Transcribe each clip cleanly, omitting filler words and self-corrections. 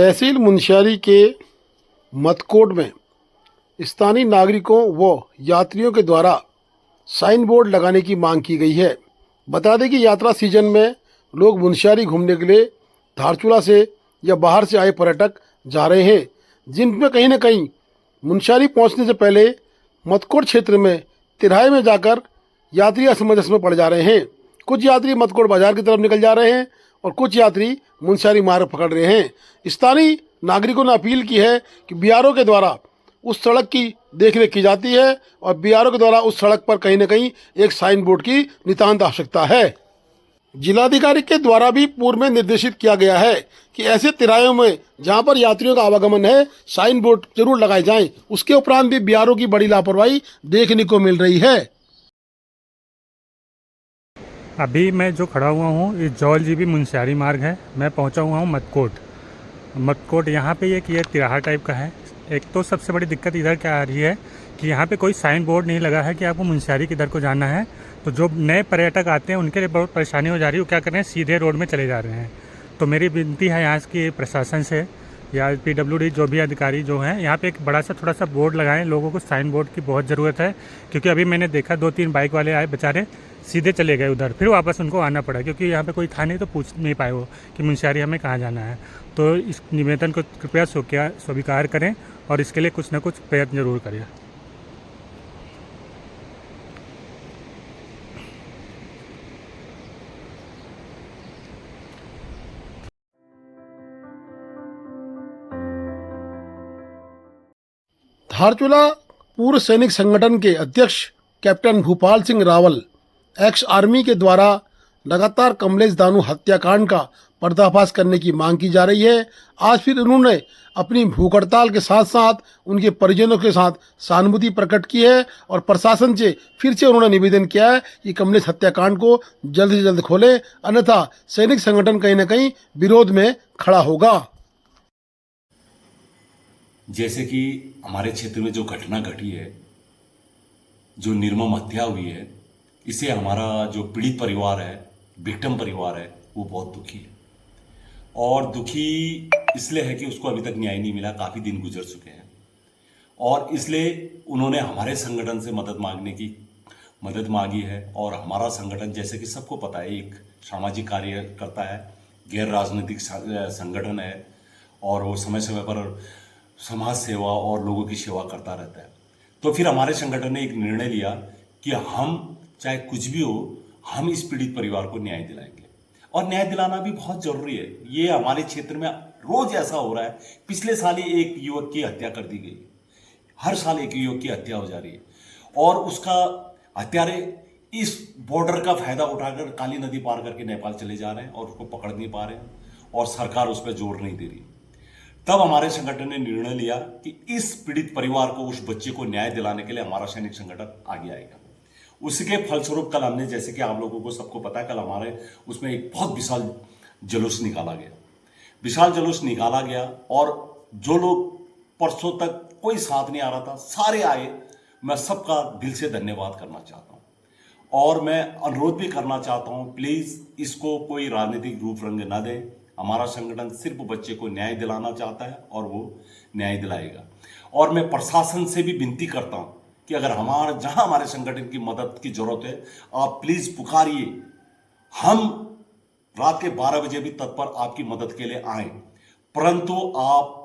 तहसील मुनस्यारी के मथकोट में स्थानीय नागरिकों व यात्रियों के द्वारा साइन बोर्ड लगाने की मांग की गई है। बता दें कि यात्रा सीजन में लोग मुनस्यारी घूमने के लिए धारचूला से या बाहर से आए पर्यटक जा रहे हैं, जिनमें कहीं न कहीं मुनस्यारी पहुंचने से पहले मथकोट क्षेत्र में तिराहे में जाकर यात्री असमंजस में पड़ जा रहे हैं। कुछ यात्री मथकोट बाजार की तरफ निकल जा रहे हैं और कुछ यात्री मुनस्यारी मार्ग पकड़ रहे हैं। स्थानीय नागरिकों ने अपील की है कि बीआरओ के द्वारा उस सड़क की देखरेख की जाती है और बीआरओ के द्वारा उस सड़क पर कहीं न कहीं एक साइन बोर्ड की नितांत आवश्यकता है। जिलाधिकारी के द्वारा भी पूर्व में निर्देशित किया गया है कि ऐसे तिराहों में जहां पर यात्रियों का आवागमन है साइन बोर्ड जरूर लगाए जाएं। उसके उपरांत भी बीआरओ की बड़ी लापरवाही देखने को मिल रही है। अभी मैं जो खड़ा हुआ हूँ ये जौल जीबी मुनस्यारी मार्ग है। मैं पहुँचा हुआ हूँ मथकोट। यहाँ पे ये तिराहा टाइप का है। एक तो सबसे बड़ी दिक्कत इधर क्या आ रही है कि यहाँ पे कोई साइन बोर्ड नहीं लगा है कि आपको मुनस्यारी किधर को जाना है। तो जो नए पर्यटक आते हैं उनके लिए बहुत परेशानी हो जा रही है। वो क्या कर रहे हैं, सीधे रोड में चले जा रहे हैं। तो मेरी विनती है यहाँ की प्रशासन से या PWD जो भी अधिकारी जो हैं यहाँ पे एक बड़ा सा थोड़ा सा बोर्ड लगाएं। लोगों को साइन बोर्ड की बहुत ज़रूरत है, क्योंकि अभी मैंने देखा 2-3 बाइक वाले आए, बेचारे सीधे चले गए उधर, फिर वापस उनको आना पड़ा क्योंकि यहाँ पे कोई था नहीं, तो पूछ नहीं पाए वो कि मुनस्यारी हमें कहाँ जाना है। तो इस निवेदन को कृपया स्वीकार करें और इसके लिए कुछ ना कुछ प्रयत्न जरूर करें। धारचूला पूर्व सैनिक संगठन के अध्यक्ष captain Bhupal Singh Rawal ex army के द्वारा लगातार कमलेश दानू हत्याकांड का पर्दाफाश करने की मांग की जा रही है। आज फिर उन्होंने अपनी भूख हड़ताल के साथ साथ उनके परिजनों के साथ सहानुभूति प्रकट की है और प्रशासन से फिर से उन्होंने निवेदन किया है कि कमलेश हत्याकांड को जल्द से जल्द खोले, अन्यथा सैनिक संगठन कहीं न कहीं विरोध में खड़ा होगा। जैसे कि हमारे क्षेत्र में जो घटना घटी है, जो निर्मम हत्या हुई है, इससे हमारा जो पीड़ित परिवार है, विक्टिम परिवार है, वो बहुत दुखी है। और दुखी इसलिए है कि उसको अभी तक न्याय नहीं मिला, काफ़ी दिन गुजर चुके हैं और इसलिए उन्होंने हमारे संगठन से मदद मांगी है। और हमारा संगठन, जैसे कि सबको पता है, एक सामाजिक कार्य करता है, गैर राजनीतिक संगठन है और वो समय समय पर समाज सेवा और लोगों की सेवा करता रहता है। तो फिर हमारे संगठन ने एक निर्णय लिया कि हम चाहे कुछ भी हो, हम इस पीड़ित परिवार को न्याय दिलाएंगे। और न्याय दिलाना भी बहुत जरूरी है। ये हमारे क्षेत्र में रोज ऐसा हो रहा है। पिछले साल ही एक युवक की हत्या कर दी गई, हर साल एक युवक की हत्या हो जा रही है और उसका हत्यारे इस बॉर्डर का फायदा उठाकर काली नदी पार करके नेपाल चले जा रहे हैं और उसको पकड़ नहीं पा रहे हैं और सरकार उस पर जोर नहीं दे रही। तब हमारे संगठन ने निर्णय लिया कि इस पीड़ित परिवार को, उस बच्चे को न्याय दिलाने के लिए हमारा सैनिक संगठन आगे आएगा। उसके फलस्वरूप कल हमने, जैसे कि आप लोगों को सबको पता है, कल हमारे उसमें एक बहुत विशाल जुलूस निकाला गया और जो लोग परसों तक कोई साथ नहीं आ रहा था, सारे आए। मैं सबका दिल से धन्यवाद करना चाहता हूं और मैं अनुरोध भी करना चाहता हूं, प्लीज इसको कोई राजनीतिक रूप रंग ना दें। हमारा संगठन सिर्फ बच्चे को न्याय दिलाना चाहता है और वो न्याय दिलाएगा। और मैं प्रशासन से भी विनती करता हूं कि अगर जहां हमारे संगठन की मदद की जरूरत है, आप प्लीज पुकारिए। हम रात के 12 बजे भी तत्पर आपकी मदद के लिए आए, परंतु आप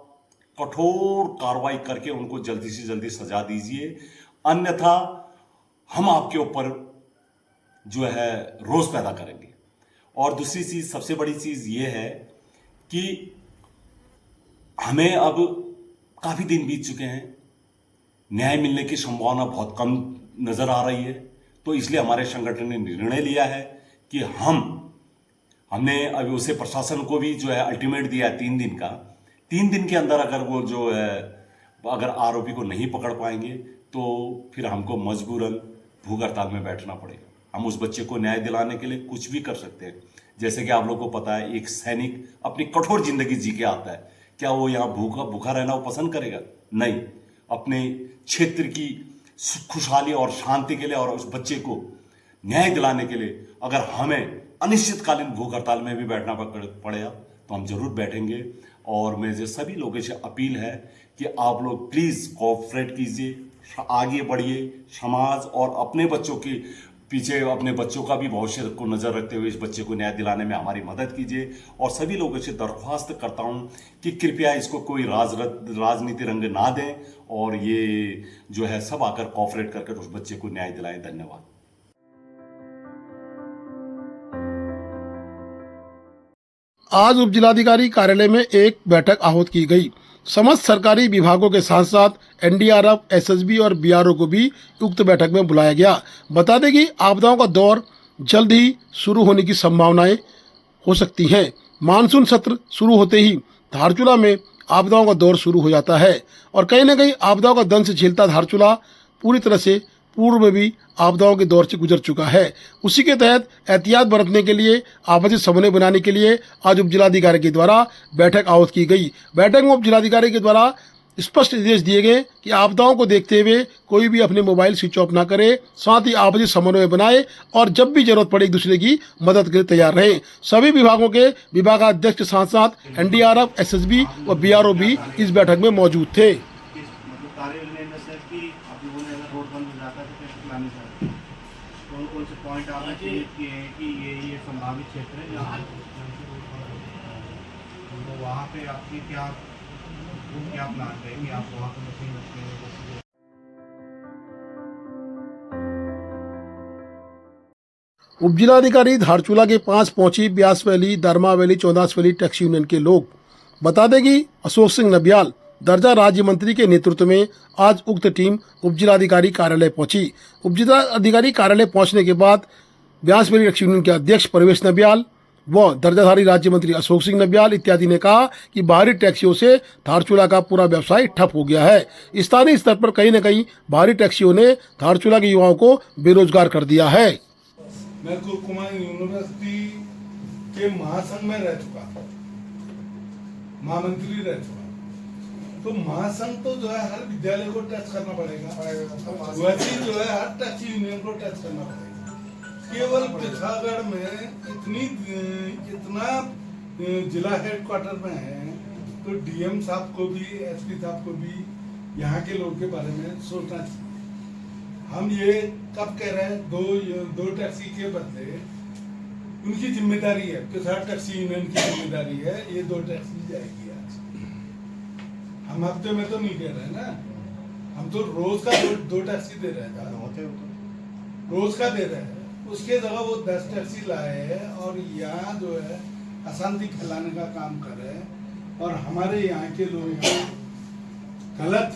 कठोर कार्रवाई करके उनको जल्दी से जल्दी सजा दीजिए, अन्यथा हम आपके ऊपर जो है रोष पैदा करेंगे। और दूसरी चीज, सबसे बड़ी चीज ये है कि हमें अब काफी दिन बीत चुके हैं, न्याय मिलने की संभावना बहुत कम नजर आ रही है। तो इसलिए हमारे संगठन ने निर्णय लिया है कि हमने अभी उसे प्रशासन को भी जो है अल्टीमेट दिया है 3 दिन का। 3 दिन के अंदर अगर वो जो है, अगर आरोपी को नहीं पकड़ पाएंगे तो फिर हमको मजबूरन भूख हड़ताल में बैठना पड़ेगा। हम उस बच्चे को न्याय दिलाने के लिए कुछ भी कर सकते हैं। जैसे कि आप लोगों को पता है, एक सैनिक अपनी कठोर जिंदगी जी के आता है, क्या वो यहाँ भूखा रहना वो पसंद करेगा? नहीं। अपने क्षेत्र की खुशहाली और शांति के लिए और उस बच्चे को न्याय दिलाने के लिए अगर हमें अनिश्चितकालीन भूख हड़ताल में भी बैठना पड़ेगा तो हम जरूर बैठेंगे। और मेरे सभी लोगों से अपील है कि आप लोग प्लीज़ कोऑपरेट कीजिए, आगे बढ़िए, समाज और अपने बच्चों के पीछे, अपने बच्चों का भी भविष्य को नज़र रखते हुए इस बच्चे को न्याय दिलाने में हमारी मदद कीजिए। और सभी लोगों से दरख्वास्त करता हूँ कि कृपया इसको कोई राजनीति रंग ना दें और ये जो है सब आकर कोऑपरेट करके उस बच्चे को न्याय दिलाएं। धन्यवाद। आज उप जिलाधिकारी कार्यालय में एक बैठक आहूत की गई। समस्त सरकारी विभागों के साथ साथ एनडीआरएफ, एसएसबी और बीआरओ को भी उक्त बैठक में बुलाया गया। बता दें कि आपदाओं का दौर जल्द ही शुरू होने की संभावनाएं हो सकती हैं। मानसून सत्र शुरू होते ही धारचूला में आपदाओं का दौर शुरू हो जाता है और कहीं ना कहीं आपदाओं का दंश झेलता धारचूला पूरी तरह से पूर्व में भी आपदाओं के दौर से गुजर चुका है। उसी के तहत एहतियात बरतने के लिए, आपसी समन्वय बनाने के लिए आज उप जिलाधिकारी के द्वारा बैठक आहूत की गई। बैठक में उप जिलाधिकारी के द्वारा स्पष्ट निर्देश दिए गए कि आपदाओं को देखते हुए कोई भी अपने मोबाइल स्विच ऑफ ना करे, साथ ही आपसी समन्वय बनाए और जब भी जरूरत पड़े एक दूसरे की मदद के लिए तैयार रहें। सभी विभागों के विभागाध्यक्ष के साथ साथ एनडीआरएफ, एसएसबी और बीआरओ भी इस बैठक में मौजूद थे। कौन से पॉइंट आपने क्लियर किए हैं कि ये संभावित क्षेत्र है जहाँ तो वहाँ पे आपकी क्या प्लान है कि आप वहाँ पर मशीन रखेंगे? उप जिलाधिकारी धारचूला के पास पहुंची ब्यास वैली, दरमा वैली, चौदास वैली टैक्सी यूनियन के लोग। बता दें कि अशोक सिंह नबियाल दर्जा राज्य मंत्री के नेतृत्व में आज उक्त टीम उप जिलाधिकारी कार्यालय पहुंची। उप जिलाधिकारी कार्यालय पहुंचने के बाद ब्यास वैली टैक्सी यूनियन के अध्यक्ष परवेश नबियाल व दर्जाधारी राज्य मंत्री अशोक सिंह नबियाल इत्यादि ने कहा कि बाहरी टैक्सियों से धारचूला का पूरा व्यवसाय ठप हो गया है। स्थानीय स्तर पर कहीं न कहीं बाहरी टैक्सियों ने धारचूला के युवाओं को बेरोजगार कर दिया है। मैं कुमाऊं यूनिवर्सिटी के महासंघ में रह चुका, महामंत्री रह चुका, तो महासंघ तो जो है हर विद्यालय को टच करना पड़ेगा, वैसे जो है हर टैक्सी यूनियन को टच करना पड़ेगा। केवल पिथौरागढ़ में इतना जिला हेडक्वार्टर में है तो डीएम साहब को भी, एसपी साहब को भी यहाँ के लोगों के बारे में सोचना चाहिए। हम ये कब कह रहे हैं दो टैक्सी के बदले उनकी जिम्मेदारी है, पिथौरागढ़ टैक्सी यूनियन की जिम्मेदारी है, ये 2 टैक्सी जाएगी आज। हम हफ्ते में तो नहीं कह रहे ना, हम तो रोज का 2 टैक्सी दे रहे हैं, रोज का दे रहे हैं। उसके जगह वो 10 टैक्सी लाए हैं और यहाँ जो है अशांति फैलाने का काम कर रहे हैं और हमारे यहाँ के लोग गलत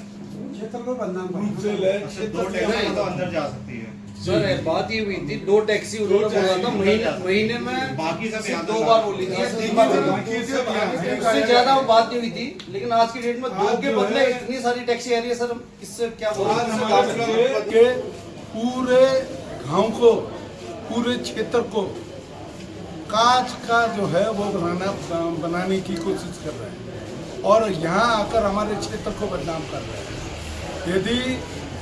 क्षेत्र को बदनाम रूप से ले। 2 टैक्सी तो अंदर जा सकती है सर। बात ये हुई थी 2 टैक्सी उन्होंने बोला था महीने में, बाकी सब 2 बार बोली थी, उससे ज्यादा बात नहीं हुई थी। लेकिन आज की डेट में 2 के बदले इतनी सारी टैक्सी आ रही है सर, इससे क्या बोल पूरे गांव को, पूरे क्षेत्र को कांच का जो है वो बनाने की कोशिश कर रहे हैं और यहाँ आकर हमारे क्षेत्र को बदनाम कर रहे हैं। यदि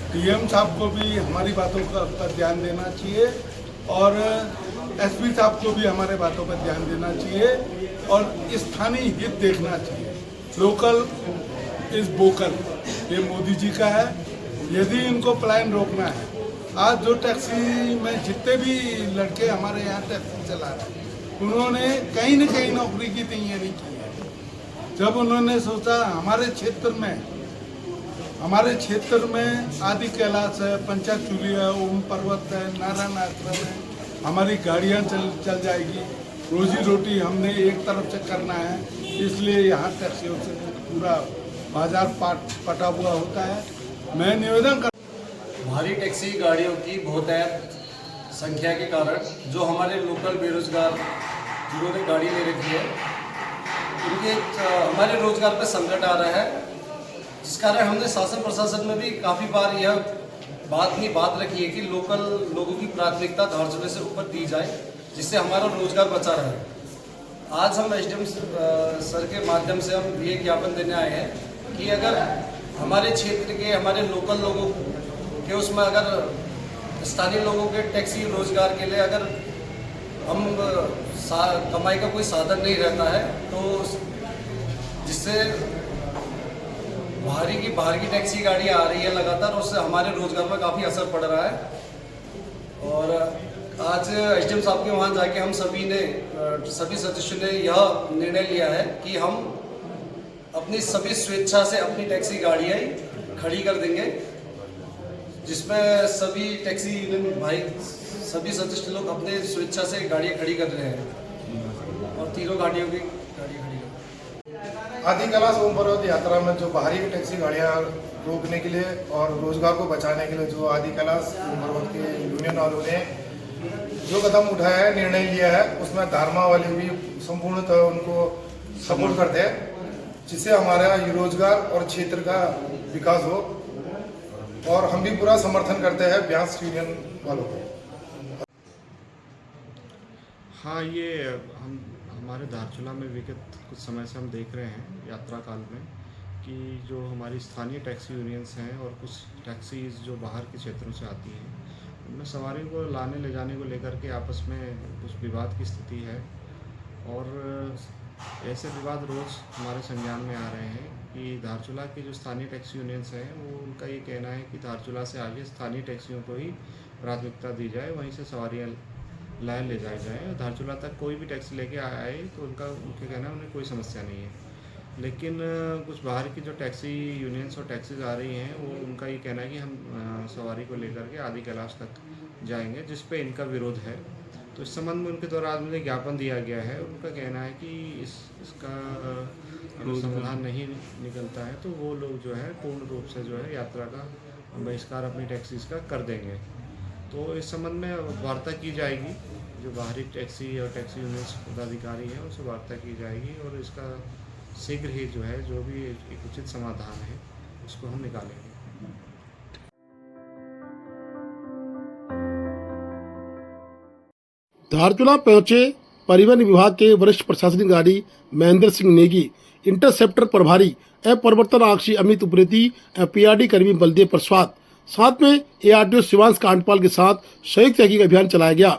डीएम साहब को भी हमारी बातों पर ध्यान देना चाहिए और एसपी साहब को भी हमारे बातों पर ध्यान देना चाहिए और स्थानीय हित देखना चाहिए। लोकल इज वोकल, ये मोदी जी का है। यदि इनको प्लान रोकना है, आज जो टैक्सी में जितने भी लड़के हमारे यहाँ टैक्सी चला रहे हैं उन्होंने कहीं न कहीं नौकरी की तैयारी की है। जब उन्होंने सोचा हमारे क्षेत्र में आदि कैलाश है, पंचायत चूली है, ओम पर्वत है, नारायण आश्रम है, हमारी गाड़ियाँ चल जाएगी, रोजी रोटी हमने एक तरफ से करना है, इसलिए यहाँ टैक्सियों से पूरा बाजार पटा हुआ होता है। मैं निवेदन कर भारी टैक्सी गाड़ियों की बहुतायत संख्या के कारण जो हमारे लोकल बेरोजगार जिन्होंने गाड़ी ले रखी है उनके हमारे रोजगार पर संकट आ रहा है, जिस कारण हमने शासन प्रशासन में भी काफ़ी बार यह बात रखी है कि लोकल लोगों की प्राथमिकता धारचूले से ऊपर दी जाए, जिससे हमारा रोजगार बचा रहे। आज हम एसडीएम सर के माध्यम से हम ये ज्ञापन देने आए हैं कि अगर हमारे क्षेत्र के, हमारे लोकल लोगों के उसमें अगर स्थानीय लोगों के टैक्सी रोजगार के लिए अगर हम कमाई का कोई साधन नहीं रहता है, तो जिससे बाहर की टैक्सी गाड़ी आ रही है लगातार, उससे हमारे रोजगार पर काफ़ी असर पड़ रहा है। और आज एसडीएम साहब के वहाँ जाके हम सभी सदस्यों ने यह निर्णय लिया है कि हम अपनी सभी स्वेच्छा से अपनी टैक्सी गाड़ियाँ खड़ी कर देंगे, जिसमें सभी टैक्सी यूनियन भाई सभी सदस्य लोग अपने स्वेच्छा से गाड़ियाँ खड़ी कर रहे हैं और तीनों गाड़ियों की गाड़ी खड़ी कर। आदि कैलाश ओम पर्वत यात्रा में जो बाहरी टैक्सी गाड़ियाँ रोकने के लिए और रोजगार को बचाने के लिए जो आदि कैलाश ओम पर्वत के यूनियन वालों ने जो कदम उठाया है, निर्णय लिया है, उसमें धारमा वाले भी संपूर्णतः उनको सपोर्ट करते हैं, जिससे हमारा रोजगार और क्षेत्र का विकास हो। और हम भी पूरा समर्थन करते हैं ब्यास यूनियन वालों को। हाँ, ये हमारे धारचूला में विगत कुछ समय से हम देख रहे हैं यात्रा काल में कि जो हमारी स्थानीय टैक्सी यूनियंस हैं और कुछ टैक्सीज जो बाहर के क्षेत्रों से आती हैं, उनमें सवारियों को लाने ले जाने को लेकर के आपस में कुछ विवाद की स्थिति है। और ऐसे विवाद रोज़ हमारे संज्ञान में आ रहे हैं कि धारचूला की जो स्थानीय टैक्सी यूनियंस हैं, वो उनका ये कहना है कि धारचूला से आगे स्थानीय टैक्सियों को ही प्राथमिकता दी जाए, वहीं से सवारियाँ लाए ले जाए जाए। धारचूला तक कोई भी टैक्सी लेके आए तो उनके कहना है उन्हें कोई समस्या नहीं है। लेकिन कुछ बाहर की जो टैक्सी यूनियंस और टैक्सीज आ रही हैं, वो उनका ये कहना है कि हम सवारी को लेकर के आदि कैलाश तक जाएंगे, जिस पे इनका विरोध है। तो इस संबंध में उनके द्वारा आज मुझे ज्ञापन दिया गया है। उनका कहना है कि इसका समाधान नहीं निकलता है तो वो लोग जो है पूर्ण रूप से जो है यात्रा का बहिष्कार अपनी टैक्सीज का कर देंगे। तो इस संबंध में वार्ता की जाएगी, जो बाहरी टैक्सी और टैक्सी यूनियंस पदाधिकारी हैं उनसे वार्ता की जाएगी और इसका शीघ्र ही जो है जो भी एक उचित समाधान है उसको हम निकालेंगे। धारचूला पहुंचे परिवहन विभाग के वरिष्ठ प्रशासनिक अधिकारी महेंद्र सिंह नेगी, इंटरसेप्टर प्रभारी एवं प्रवर्तन आरक्षी अमित उप्रेती, पीआरडी कर्मी बलदेव प्रसाद, साथ में एआरटीओ शिवांश कांडपाल के साथ संयुक्त तहकीक अभियान चलाया गया।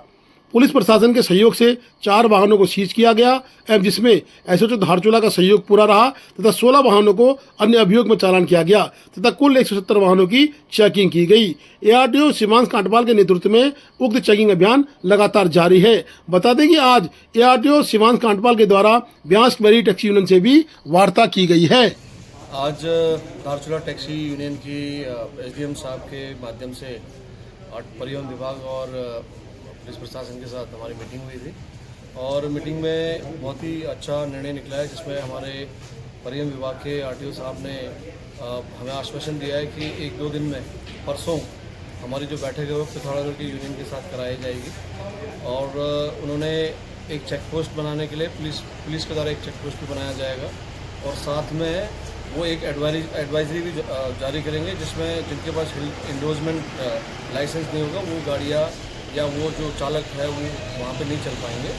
पुलिस प्रशासन के सहयोग से 4 वाहनों को सीज किया गया एवं जिसमें एसएचओ धारचूला का सहयोग पूरा रहा तथा 16 वाहनों को अन्य अभियोग में चालान किया गया तथा कुल 170 वाहनों की चेकिंग की गई। एआरटीओ शिवांश कांडपाल के नेतृत्व में उक्त चेकिंग अभियान लगातार जारी है। बता दें कि आज एआरटीओ शिवांश कांडपाल के द्वारा ब्यास मेरी टैक्सी यूनियन से भी वार्ता की गई है। आज धारचूला टैक्सी यूनियन की एसडीएम साहब के माध्यम से परिवहन विभाग और पुलिस प्रशासन के साथ हमारी मीटिंग हुई थी और मीटिंग में बहुत ही अच्छा निर्णय निकला है, जिसमें हमारे परिवहन विभाग के आरटीओ साहब ने हमें आश्वासन दिया है कि 1-2 दिन में परसों हमारी जो बैठक है वो पिथौरागढ़ की यूनियन के साथ कराई जाएगी। और उन्होंने एक चेक पोस्ट बनाने के लिए पुलिस के द्वारा एक चेक पोस्ट भी बनाया जाएगा और साथ में वो एक एडवाइजरी भी जारी करेंगे, जिसमें जिनके पास इंडोर्समेंट लाइसेंस नहीं होगा वो गाड़ियाँ या वो जो चालक है वो वहाँ पे नहीं चल पाएंगे,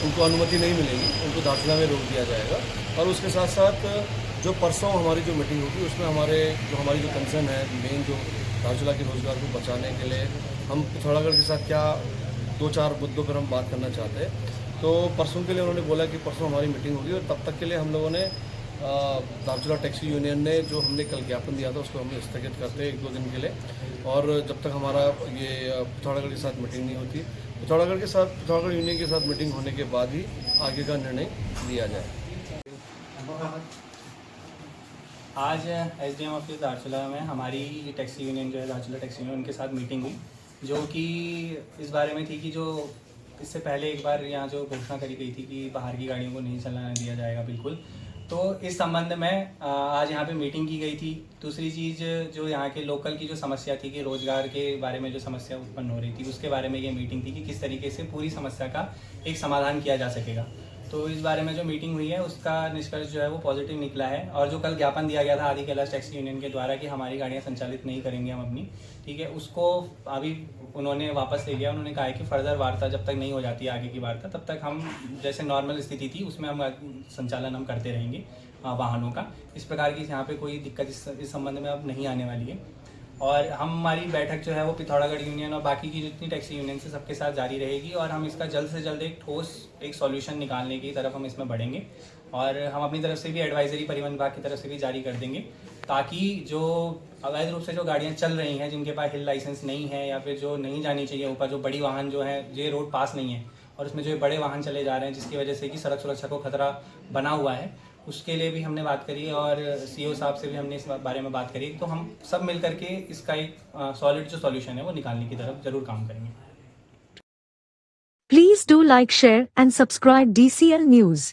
उनको अनुमति नहीं मिलेगी, उनको धारचूला में रोक दिया जाएगा। और उसके साथ साथ जो परसों हमारी जो मीटिंग होगी उसमें हमारी जो कंसर्न है मेन, जो धारचूला के रोजगार को बचाने के लिए हम पिथौरागढ़ के साथ क्या 2-4 मुद्दों पर हम बात करना चाहते हैं। तो परसों के लिए उन्होंने बोला कि परसों हमारी मीटिंग होगी और तब तक के लिए हम लोगों ने धारचूला टैक्सी यूनियन ने जो हमने कल ज्ञापन दिया था उसको हम स्थगित करते हैं 1-2 दिन के लिए। और जब तक हमारा ये पिथौरागढ़ के साथ मीटिंग नहीं होती, पिथौरागढ़ यूनियन के साथ मीटिंग होने के बाद ही आगे का निर्णय लिया जाए। आज एसडीएम ऑफिस धारचूला में हमारी टैक्सी यूनियन जो है धारचूला टैक्सी यूनियन उनके साथ मीटिंग हुई, जो कि इस बारे में थी कि जो इससे पहले एक बार यहाँ जो घोषणा करी गई थी कि बाहर की गाड़ियों को नहीं चलाने दिया जाएगा बिल्कुल, तो इस संबंध में आज यहाँ पे मीटिंग की गई थी। दूसरी चीज़ जो यहाँ के लोकल की जो समस्या थी कि रोज़गार के बारे में जो समस्या उत्पन्न हो रही थी, उसके बारे में ये मीटिंग थी कि किस तरीके से पूरी समस्या का एक समाधान किया जा सकेगा। तो इस बारे में जो मीटिंग हुई है उसका निष्कर्ष जो है वो पॉजिटिव निकला है। और जो कल ज्ञापन दिया गया था आदि कैलाश टैक्सी यूनियन के द्वारा कि हमारी गाड़ियाँ संचालित नहीं करेंगे हम अपनी, ठीक है, उसको अभी उन्होंने वापस ले लिया। उन्होंने कहा है कि फर्दर वार्ता जब तक नहीं हो जाती आगे की वार्ता, तब तक हम जैसे नॉर्मल स्थिति थी उसमें हम संचालन हम करते रहेंगे वाहनों का। इस प्रकार की यहाँ पे कोई दिक्कत इस संबंध में अब नहीं आने वाली है। और हमारी बैठक जो है वो पिथौरागढ़ यूनियन और बाकी की जितनी टैक्सी यूनियन से सबके साथ जारी रहेगी और हम इसका जल्द से जल्द एक ठोस एक सॉल्यूशन निकालने की तरफ हम इसमें बढ़ेंगे और हम अपनी तरफ से भी एडवाइजरी परिवहन विभाग की तरफ से भी जारी कर देंगे ताकि जो अवैध रूप से जो गाड़ियाँ चल रही हैं जिनके पास हिल लाइसेंस नहीं है या फिर जो नहीं जानी चाहिए ऊपर जो बड़ी वाहन जो है ये रोड पास नहीं है और उसमें जो बड़े वाहन चले जा रहे हैं जिसकी वजह से कि सड़क सुरक्षा को खतरा बना हुआ है उसके लिए भी हमने बात करी और सीओ साहब से भी हमने इस बारे में बात करी तो हम सब मिल करके इसका एक सॉलिड जो सॉल्यूशन है वो निकालने की तरफ जरूर काम करेंगे। Please do like, share and subscribe DCL News.